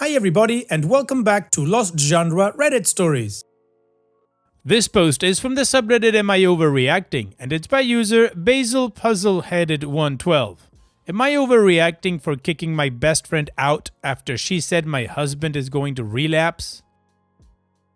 Hi everybody and welcome back to Lost Genre Reddit Stories. This post is from the subreddit Am I Overreacting and it's by user Basil Puzzleheaded 112. Am I overreacting for kicking my best friend out after she said my husband is going to relapse?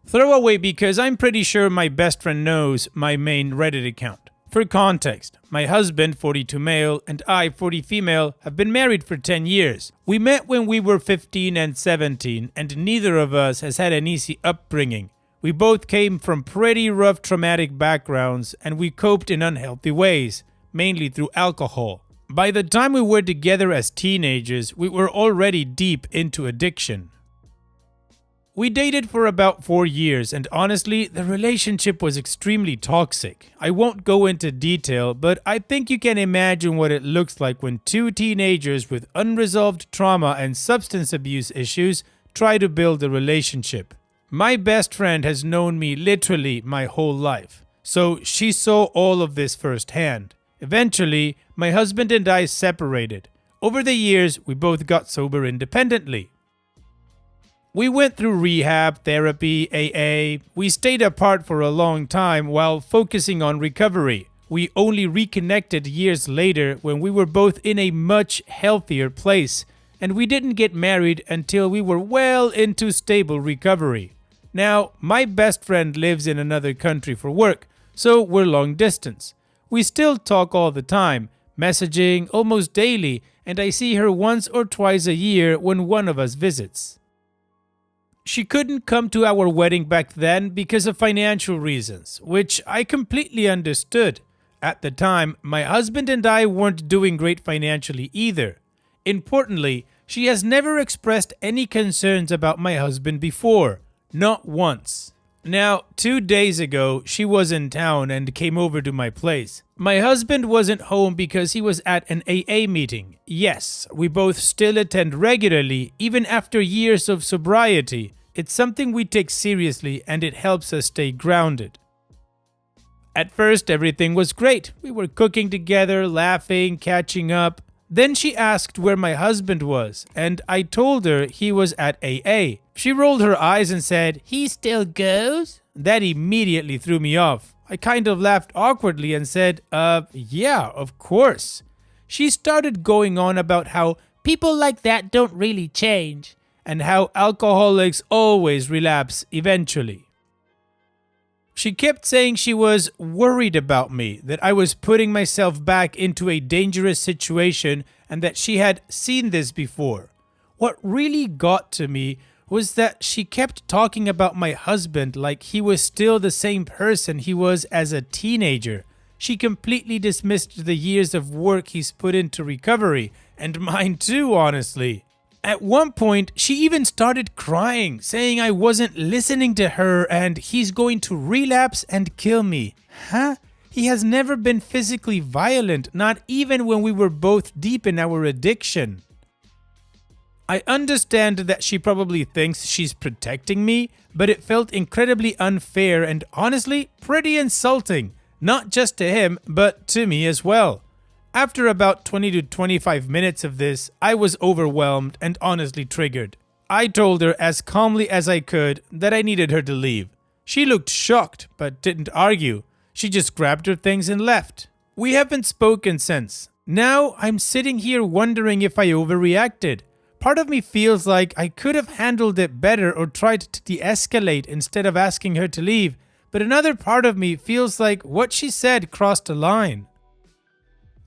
Throwaway because I'm pretty sure my best friend knows my main Reddit account. For context, my husband, 42 male, and I, 40 female, have been married for 10 years. We met when we were 15 and 17, and neither of us has had an easy upbringing. We both came from pretty rough traumatic backgrounds, and we coped in unhealthy ways, mainly through alcohol. By the time we were together as teenagers, we were already deep into addiction. We dated for about 4 years and honestly, the relationship was extremely toxic. I won't go into detail, but I think you can imagine what it looks like when two teenagers with unresolved trauma and substance abuse issues try to build a relationship. My best friend has known me literally my whole life, so she saw all of this firsthand. Eventually, my husband and I separated. Over the years, we both got sober independently. We went through rehab, therapy, AA. We stayed apart for a long time while focusing on recovery. We only reconnected years later when we were both in a much healthier place, and we didn't get married until we were well into stable recovery. Now, my best friend lives in another country for work, so we're long distance. We still talk all the time, messaging almost daily, and I see her once or twice a year when one of us visits. She couldn't come to our wedding back then because of financial reasons, which I completely understood. At the time, my husband and I weren't doing great financially either. Importantly, she has never expressed any concerns about my husband before, not once. Now, 2 days ago, she was in town and came over to my place. My husband wasn't home because he was at an AA meeting. Yes, we both still attend regularly, even after years of sobriety. It's something we take seriously and it helps us stay grounded. At first, everything was great. We were cooking together, laughing, catching up. Then she asked where my husband was, and I told her he was at AA. She rolled her eyes and said, "He still goes?" That immediately threw me off. I kind of laughed awkwardly and said, yeah, of course. She started going on about how people like that don't really change, and how alcoholics always relapse eventually. She kept saying she was worried about me, that I was putting myself back into a dangerous situation and that she had seen this before. What really got to me was that she kept talking about my husband like he was still the same person he was as a teenager. She completely dismissed the years of work he's put into recovery, and mine too, honestly. At one point, she even started crying, saying I wasn't listening to her and he's going to relapse and kill me. Huh? He has never been physically violent, not even when we were both deep in our addiction. I understand that she probably thinks she's protecting me, but it felt incredibly unfair and honestly pretty insulting, not just to him, but to me as well. After about 20 to 25 minutes of this, I was overwhelmed and honestly triggered. I told her as calmly as I could that I needed her to leave. She looked shocked, but didn't argue. She just grabbed her things and left. We haven't spoken since. Now I'm sitting here wondering if I overreacted. Part of me feels like I could have handled it better or tried to de-escalate instead of asking her to leave, but another part of me feels like what she said crossed a line.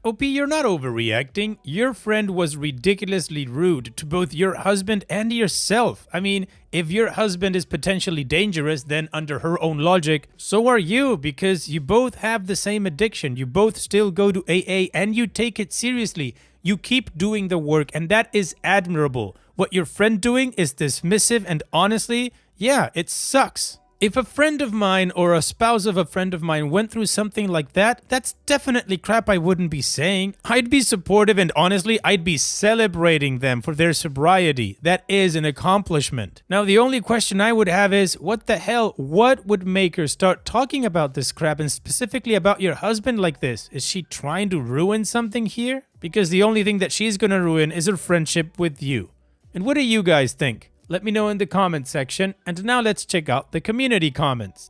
OP, you're not overreacting. Your friend was ridiculously rude to both your husband and yourself. I mean, if your husband is potentially dangerous, then under her own logic, so are you, because you both have the same addiction. You both still go to AA and you take it seriously. You keep doing the work and that is admirable. What your friend doing is dismissive and honestly, yeah, it sucks. If a friend of mine or a spouse of a friend of mine went through something like that, that's definitely crap I wouldn't be saying. I'd be supportive and honestly, I'd be celebrating them for their sobriety. That is an accomplishment. Now, the only question I would have is, what the hell? What would make her start talking about this crap and specifically about your husband like this? Is she trying to ruin something here? Because the only thing that she's gonna ruin is her friendship with you. And what do you guys think? Let me know in the comment section, and now let's check out the community comments.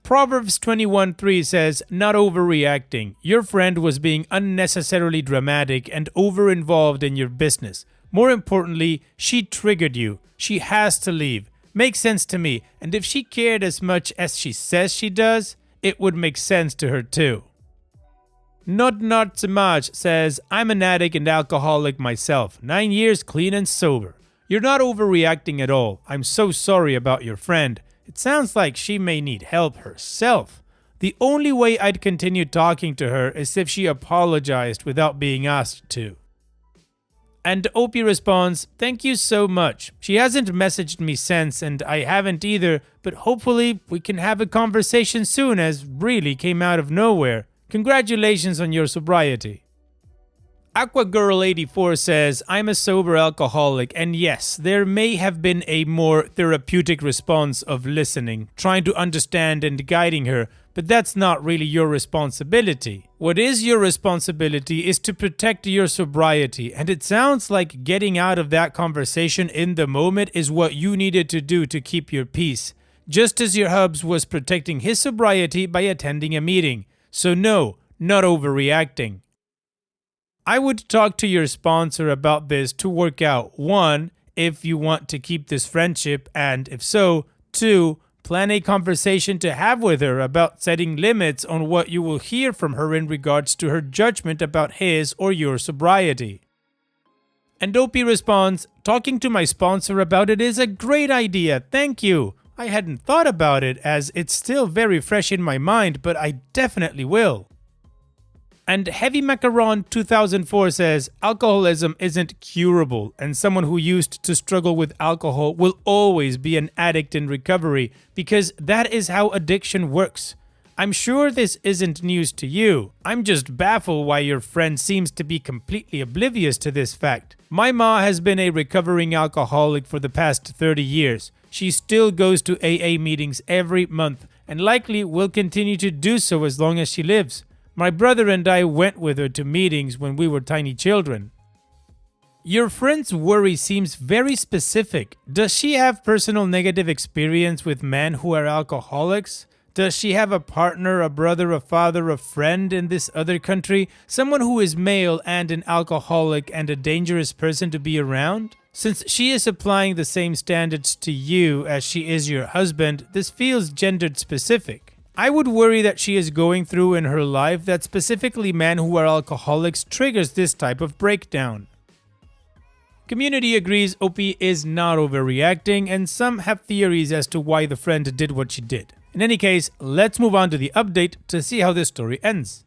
Proverbs 21:3 says, "Not overreacting. Your friend was being unnecessarily dramatic and over-involved in your business. More importantly, she triggered you. She has to leave. Makes sense to me, and if she cared as much as she says she does, it would make sense to her too." Not Samaj says, "I'm an addict and alcoholic myself. 9 years clean and sober. You're not overreacting at all. I'm so sorry about your friend. It sounds like she may need help herself. The only way I'd continue talking to her is if she apologized without being asked to." And Opie responds, "Thank you so much. She hasn't messaged me since, and I haven't either, but hopefully we can have a conversation soon, as really came out of nowhere. Congratulations on your sobriety." Aquagirl84 says, "I'm a sober alcoholic, and yes, there may have been a more therapeutic response of listening, trying to understand and guiding her, but that's not really your responsibility. What is your responsibility is to protect your sobriety, and it sounds like getting out of that conversation in the moment is what you needed to do to keep your peace, just as your hubs was protecting his sobriety by attending a meeting. So no, not overreacting. I would talk to your sponsor about this to work out, 1, if you want to keep this friendship, and if so, 2, plan a conversation to have with her about setting limits on what you will hear from her in regards to her judgment about his or your sobriety." And Opie responds, "Talking to my sponsor about it is a great idea, thank you. I hadn't thought about it as it's still very fresh in my mind, but I definitely will." And Heavy Macaron 2004 says, "Alcoholism isn't curable, and someone who used to struggle with alcohol will always be an addict in recovery because that is how addiction works. I'm sure this isn't news to you. I'm just baffled why your friend seems to be completely oblivious to this fact. My ma has been a recovering alcoholic for the past 30 years. She still goes to AA meetings every month and likely will continue to do so as long as she lives. My brother and I went with her to meetings when we were tiny children." Your friend's worry seems very specific. Does she have personal negative experience with men who are alcoholics? Does she have a partner, a brother, a father, a friend in this other country? Someone who is male and an alcoholic and a dangerous person to be around? Since she is applying the same standards to you as she is your husband, this feels gendered specific. I would worry that she is going through in her life that specifically men who are alcoholics triggers this type of breakdown. Community agrees Opie is not overreacting, and some have theories as to why the friend did what she did. In any case, let's move on to the update to see how this story ends.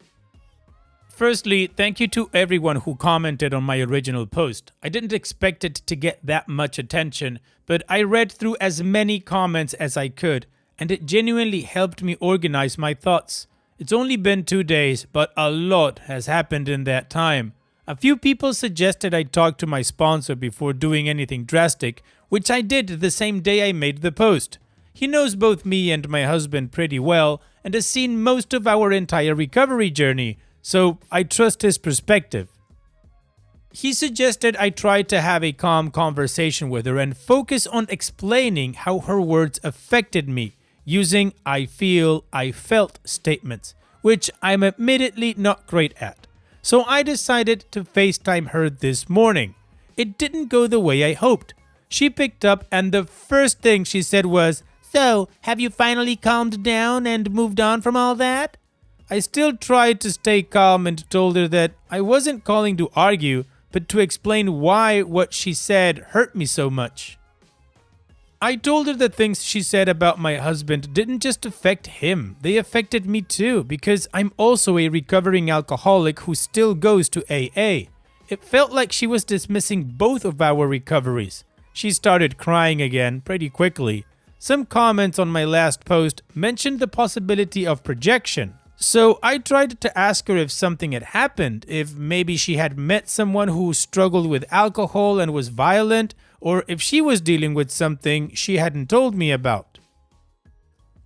Firstly, thank you to everyone who commented on my original post. I didn't expect it to get that much attention, but I read through as many comments as I could, and it genuinely helped me organize my thoughts. It's only been 2 days, but a lot has happened in that time. A few people suggested I talk to my sponsor before doing anything drastic, which I did the same day I made the post. He knows both me and my husband pretty well and has seen most of our entire recovery journey, so I trust his perspective. He suggested I try to have a calm conversation with her and focus on explaining how her words affected me, using "I feel, I felt" statements, which I'm admittedly not great at. So I decided to FaceTime her this morning. It didn't go the way I hoped. She picked up and the first thing she said was, "So, have you finally calmed down and moved on from all that?" I still tried to stay calm and told her that I wasn't calling to argue, but to explain why what she said hurt me so much. I told her the things she said about my husband didn't just affect him, they affected me too, because I'm also a recovering alcoholic who still goes to AA. It felt like she was dismissing both of our recoveries. She started crying again pretty quickly. Some comments on my last post mentioned the possibility of projection. So I tried to ask her if something had happened, if maybe she had met someone who struggled with alcohol and was violent, or if she was dealing with something she hadn't told me about.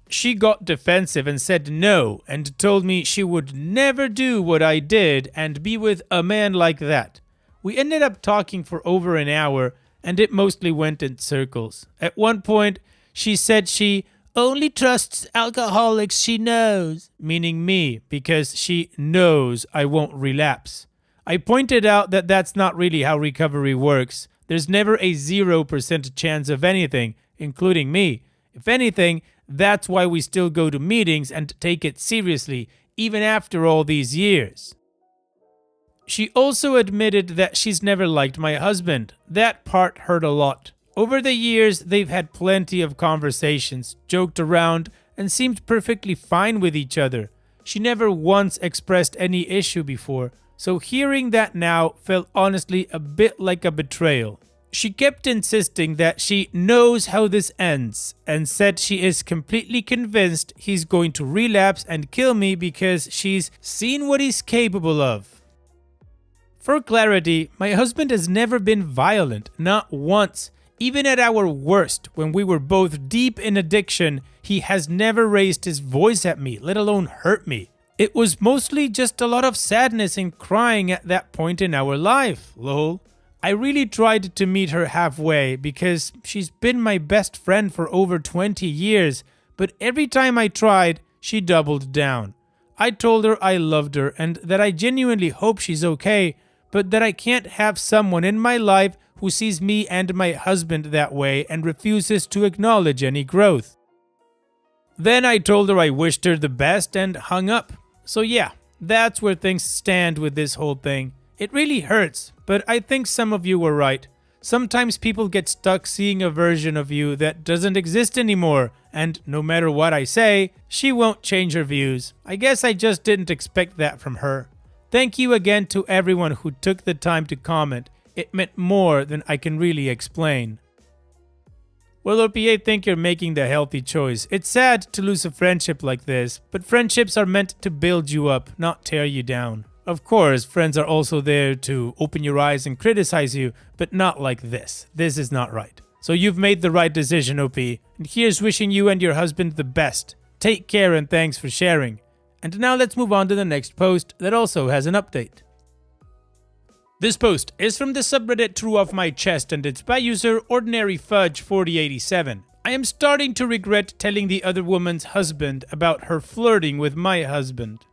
She got defensive and said no, and told me she would never do what I did and be with a man like that. We ended up talking for over an hour, and it mostly went in circles. At one point, she said she only trusts alcoholics she knows, meaning me, because she knows I won't relapse. I pointed out that that's not really how recovery works. There's never a 0% chance of anything, including me. If anything, that's why we still go to meetings and take it seriously, even after all these years. She also admitted that she's never liked my husband. That part hurt a lot. Over the years, they've had plenty of conversations, joked around, and seemed perfectly fine with each other. She never once expressed any issue before, so hearing that now felt honestly a bit like a betrayal. She kept insisting that she knows how this ends, and said she is completely convinced he's going to relapse and kill me because she's seen what he's capable of. For clarity, my husband has never been violent, not once. Even at our worst, when we were both deep in addiction, he has never raised his voice at me, let alone hurt me. It was mostly just a lot of sadness and crying at that point in our life, lol. I really tried to meet her halfway because she's been my best friend for over 20 years, but every time I tried, she doubled down. I told her I loved her and that I genuinely hope she's okay, but that I can't have someone in my life who sees me and my husband that way and refuses to acknowledge any growth. Then I told her I wished her the best and hung up. So yeah, that's where things stand with this whole thing. It really hurts, but I think some of you were right. Sometimes people get stuck seeing a version of you that doesn't exist anymore, and no matter what I say, she won't change her views. I guess I just didn't expect that from her. Thank you again to everyone who took the time to comment. It meant more than I can really explain. Well, OP, I think you're making the healthy choice. It's sad to lose a friendship like this, but friendships are meant to build you up, not tear you down. Of course, friends are also there to open your eyes and criticize you, but not like this. This is not right. So you've made the right decision, OP, and here's wishing you and your husband the best. Take care and thanks for sharing. And now let's move on to the next post that also has an update. This post is from the subreddit True Off My Chest and it's by user OrdinaryFudge4087. I am starting to regret telling the other woman's husband about her flirting with my husband.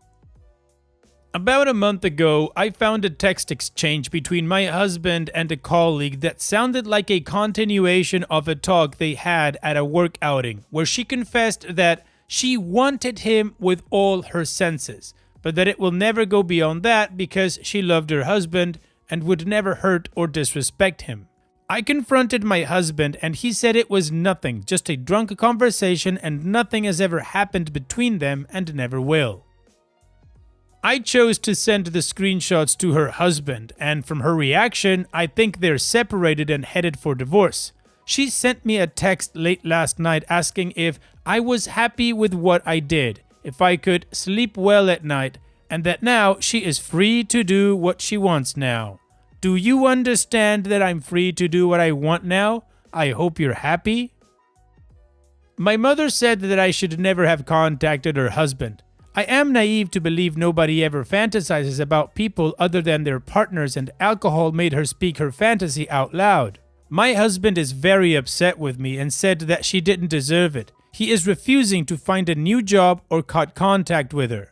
About a month ago, I found a text exchange between my husband and a colleague that sounded like a continuation of a talk they had at a work outing, where she confessed that she wanted him with all her senses, but that it will never go beyond that because she loved her husband and would never hurt or disrespect him. I confronted my husband and he said it was nothing, just a drunk conversation and nothing has ever happened between them and never will. I chose to send the screenshots to her husband, and from her reaction, I think they're separated and headed for divorce. She sent me a text late last night asking if I was happy with what I did, if I could sleep well at night, and that now she is free to do what she wants now. Do you understand that I'm free to do what I want now? I hope you're happy. My mother said that I should never have contacted her husband. I am naive to believe nobody ever fantasizes about people other than their partners, and alcohol made her speak her fantasy out loud. My husband is very upset with me and said that she didn't deserve it. He is refusing to find a new job or cut contact with her.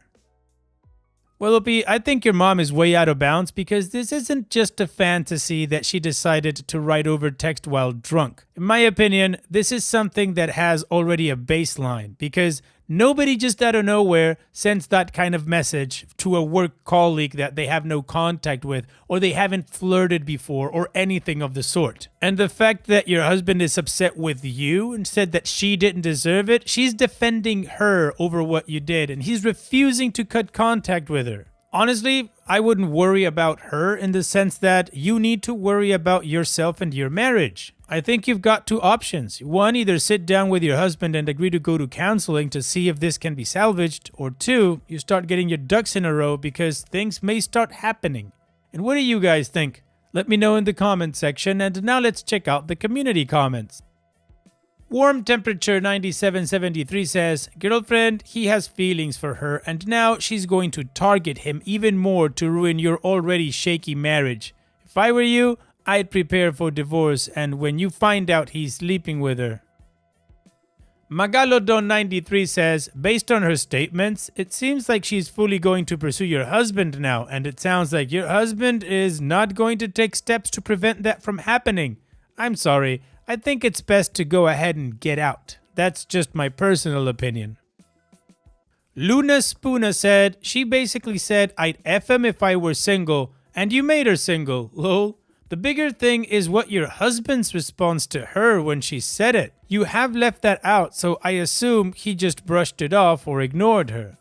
Well, Opie, I think your mom is way out of bounds because this isn't just a fantasy that she decided to write over text while drunk. In my opinion, this is something that has already a baseline because nobody just out of nowhere sends that kind of message to a work colleague that they have no contact with or they haven't flirted before or anything of the sort. And the fact that your husband is upset with you and said that she didn't deserve it, she's defending her over what you did and he's refusing to cut contact with her. Honestly, I wouldn't worry about her in the sense that you need to worry about yourself and your marriage. I think you've got two options. One, either sit down with your husband and agree to go to counseling to see if this can be salvaged, or two, you start getting your ducks in a row because things may start happening. And what do you guys think? Let me know in the comment section, and now let's check out the community comments. Warm Temperature 9773 says, girlfriend, he has feelings for her and now she's going to target him even more to ruin your already shaky marriage. If I were you, I'd prepare for divorce, and when you find out he's sleeping with her. Magalodon93 says, based on her statements, it seems like she's fully going to pursue your husband now, and it sounds like your husband is not going to take steps to prevent that from happening. I'm sorry, I think it's best to go ahead and get out. That's just my personal opinion. Luna Spoona said, she basically said I'd F him if I were single, and you made her single, lol. The bigger thing is what your husband's response to her when she said it. You have left that out, so I assume he just brushed it off or ignored her.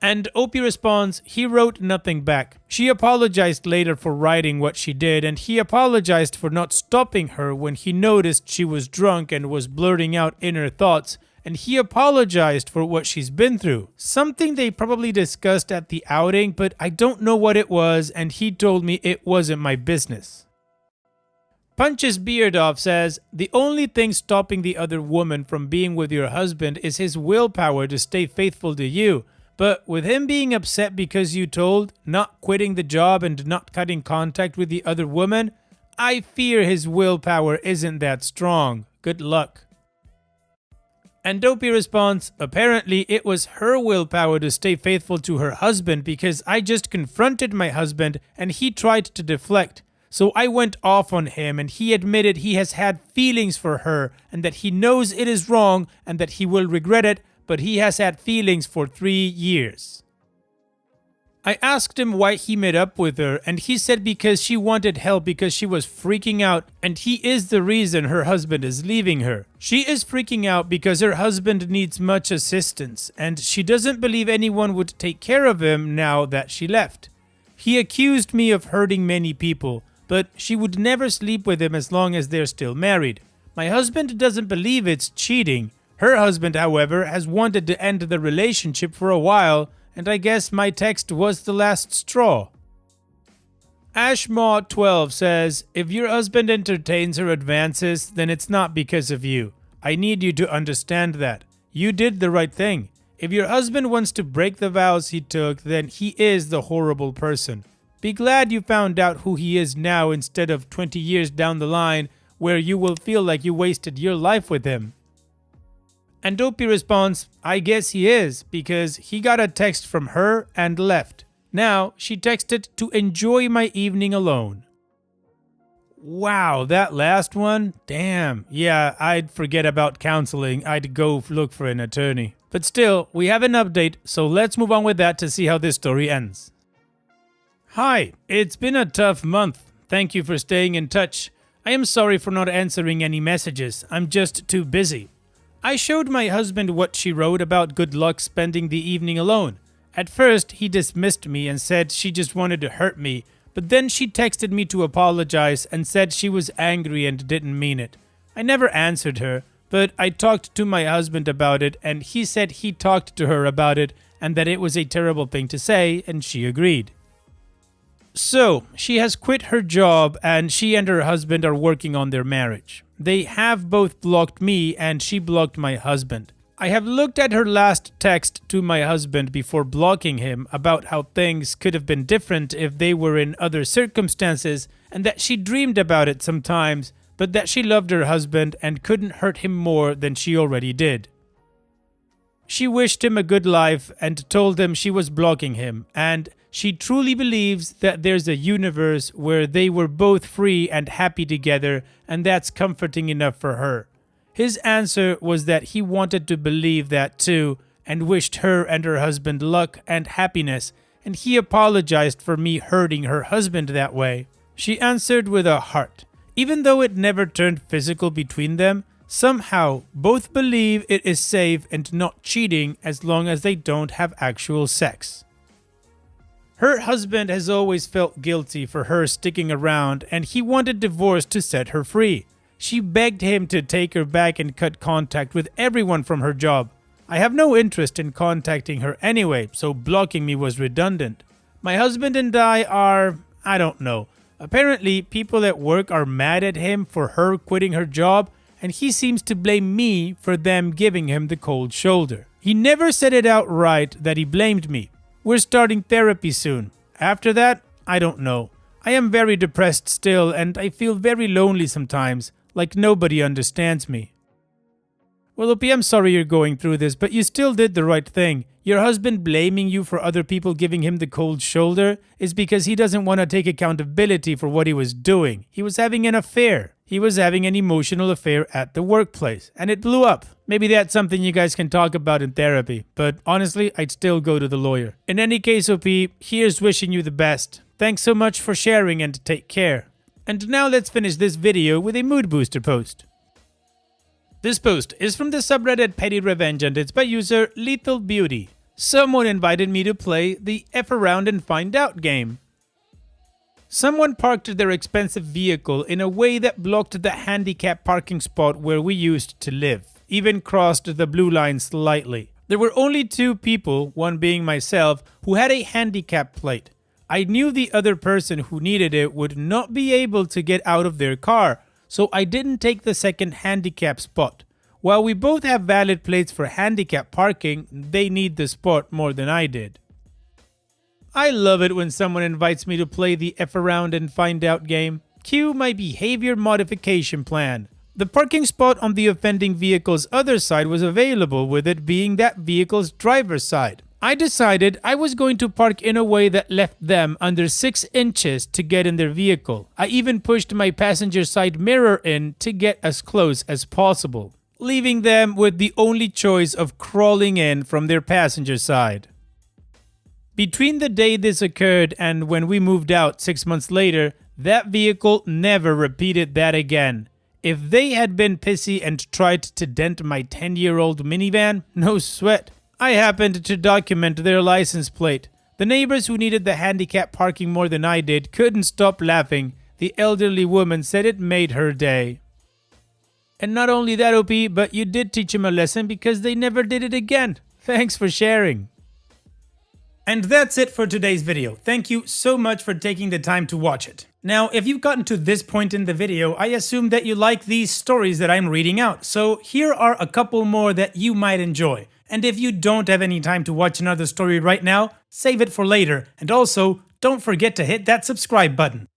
And Opie responds, he wrote nothing back. She apologized later for writing what she did, and he apologized for not stopping her when he noticed she was drunk and was blurting out inner thoughts, and he apologized for what she's been through. Something they probably discussed at the outing, but I don't know what it was, and he told me it wasn't my business. Punches Beard Off says, the only thing stopping the other woman from being with your husband is his willpower to stay faithful to you. But with him being upset because you told, not quitting the job and not cutting contact with the other woman, I fear his willpower isn't that strong. Good luck. And Dopey responds, apparently it was her willpower to stay faithful to her husband because I just confronted my husband and he tried to deflect. So I went off on him and he admitted he has had feelings for her and that he knows it is wrong and that he will regret it, but he has had feelings for 3 years. I asked him why he met up with her, and he said because she wanted help because she was freaking out, and he is the reason her husband is leaving her. She is freaking out because her husband needs much assistance, and she doesn't believe anyone would take care of him now that she left. He accused me of hurting many people, but she would never sleep with him as long as they're still married. My husband doesn't believe it's cheating. Her husband, however, has wanted to end the relationship for a while, and I guess my text was the last straw. Ashmaw12 says, if your husband entertains her advances, then it's not because of you. I need you to understand that. You did the right thing. If your husband wants to break the vows he took, then he is the horrible person. Be glad you found out who he is now instead of 20 years down the line where you will feel like you wasted your life with him. And Dopey responds, I guess he is, because he got a text from her and left. Now, she texted to enjoy my evening alone. Wow, that last one? Damn. Yeah, I'd forget about counseling. I'd go look for an attorney. But still, we have an update, so let's move on with that to see how this story ends. Hi, it's been a tough month. Thank you for staying in touch. I am sorry for not answering any messages. I'm just too busy. I showed my husband what she wrote about good luck spending the evening alone. At first, he dismissed me and said she just wanted to hurt me, but then she texted me to apologize and said she was angry and didn't mean it. I never answered her, but I talked to my husband about it and he said he talked to her about it and that it was a terrible thing to say, and she agreed. So, she has quit her job and she and her husband are working on their marriage. They have both blocked me and she blocked my husband. I have looked at her last text to my husband before blocking him about how things could have been different if they were in other circumstances and that she dreamed about it sometimes, but that she loved her husband and couldn't hurt him more than she already did. She wished him a good life and told him she was blocking him, and she truly believes that there's a universe where they were both free and happy together, and that's comforting enough for her. His answer was that he wanted to believe that too, and wished her and her husband luck and happiness, and he apologized for me hurting her husband that way. She answered with a heart. Even though it never turned physical between them, somehow both believe it is safe and not cheating as long as they don't have actual sex. Her husband has always felt guilty for her sticking around, and he wanted divorce to set her free. She begged him to take her back and cut contact with everyone from her job. I have no interest in contacting her anyway, so blocking me was redundant. My husband and I don't know. Apparently, people at work are mad at him for her quitting her job, and he seems to blame me for them giving him the cold shoulder. He never said it outright that he blamed me. We're starting therapy soon. After that, I don't know. I am very depressed still, and I feel very lonely sometimes, like nobody understands me. Well, OP, I'm sorry you're going through this, but you still did the right thing. Your husband blaming you for other people giving him the cold shoulder is because he doesn't want to take accountability for what he was doing. He was having an affair. He was having an emotional affair at the workplace, and it blew up. Maybe that's something you guys can talk about in therapy, but honestly, I'd still go to the lawyer. In any case, OP, here's wishing you the best. Thanks so much for sharing and take care. And now let's finish this video with a mood booster post. This post is from the subreddit Petty Revenge and it's by user Lethal Beauty. Someone invited me to play the F around and find out game. Someone parked their expensive vehicle in a way that blocked the handicap parking spot where we used to live, even crossed the blue line slightly. There were only 2 people, one being myself, who had a handicap plate. I knew the other person who needed it would not be able to get out of their car, so I didn't take the second handicap spot. While we both have valid plates for handicap parking, they need the spot more than I did. I love it when someone invites me to play the F around and find out game. Cue my behavior modification plan. The parking spot on the offending vehicle's other side was available, with it being that vehicle's driver's side. I decided I was going to park in a way that left them under 6 inches to get in their vehicle. I even pushed my passenger side mirror in to get as close as possible, leaving them with the only choice of crawling in from their passenger side. Between the day this occurred and when we moved out 6 months later, that vehicle never repeated that again. If they had been pissy and tried to dent my 10-year-old minivan, no sweat. I happened to document their license plate. The neighbors who needed the handicap parking more than I did couldn't stop laughing. The elderly woman said it made her day. And not only that, OP, but you did teach them a lesson because they never did it again. Thanks for sharing. And that's it for today's video. Thank you so much for taking the time to watch it. Now, if you've gotten to this point in the video, I assume that you like these stories that I'm reading out. So here are a couple more that you might enjoy. And if you don't have any time to watch another story right now, save it for later. And also, don't forget to hit that subscribe button.